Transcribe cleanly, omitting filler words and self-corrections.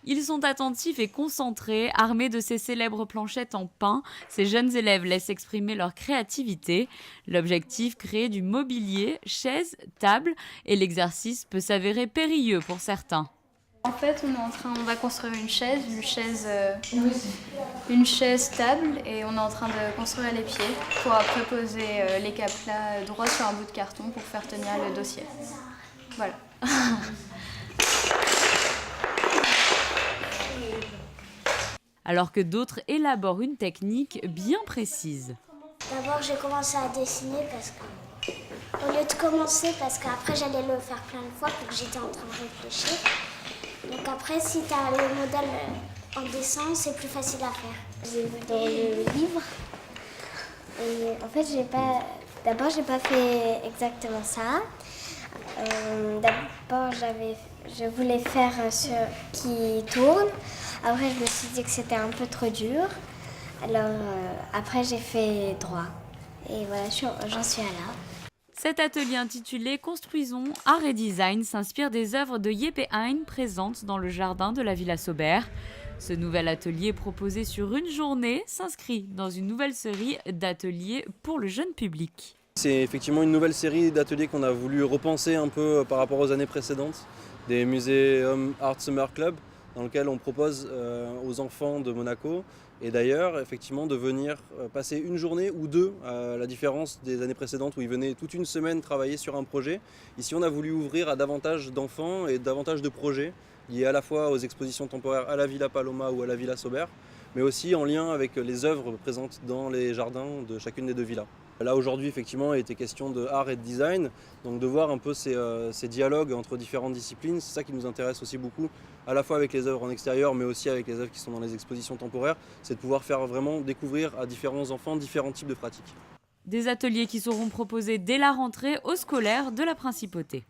Ils sont attentifs et concentrés, armés de ces célèbres planchettes en pin. Ces jeunes élèves laissent exprimer leur créativité. L'objectif, créer du mobilier, chaises, tables, et l'exercice peut s'avérer périlleux pour certains. En fait, on va construire une chaise table et on est en train de construire les pieds pour après poser les caplas droit sur un bout de carton pour faire tenir le dossier. Voilà. Alors que d'autres élaborent une technique bien précise. D'abord, j'ai commencé à dessiner au lieu de commencer, parce qu'après j'allais le faire plein de fois, donc j'étais en train de réfléchir. Donc après, si tu as le modèle en dessin, c'est plus facile à faire. J'ai vu dans le livre, et en fait, d'abord, j'ai pas fait exactement ça. D'abord, je voulais faire qui tourne. Après, je me suis dit que c'était un peu trop dur. Alors, après, j'ai fait droit. Et voilà, j'en suis à là. Cet atelier intitulé Construisons Art et Design s'inspire des œuvres de Jeppe Hein présentes dans le jardin de la Villa Saubert. Ce nouvel atelier proposé sur une journée s'inscrit dans une nouvelle série d'ateliers pour le jeune public. C'est effectivement une nouvelle série d'ateliers qu'on a voulu repenser un peu par rapport aux années précédentes, des Museum Art Summer Club, dans lequel on propose aux enfants de Monaco et d'ailleurs effectivement de venir passer une journée ou deux, à la différence des années précédentes où ils venaient toute une semaine travailler sur un projet. Ici on a voulu ouvrir à davantage d'enfants et davantage de projets liés à la fois aux expositions temporaires à la Villa Paloma ou à la Villa Saubert, mais aussi en lien avec les œuvres présentes dans les jardins de chacune des deux villas. Là aujourd'hui effectivement il était question de art et de design, donc de voir un peu ces dialogues entre différentes disciplines, c'est ça qui nous intéresse aussi beaucoup, à la fois avec les œuvres en extérieur mais aussi avec les œuvres qui sont dans les expositions temporaires, c'est de pouvoir faire vraiment découvrir à différents enfants différents types de pratiques. Des ateliers qui seront proposés dès la rentrée aux scolaires de la Principauté.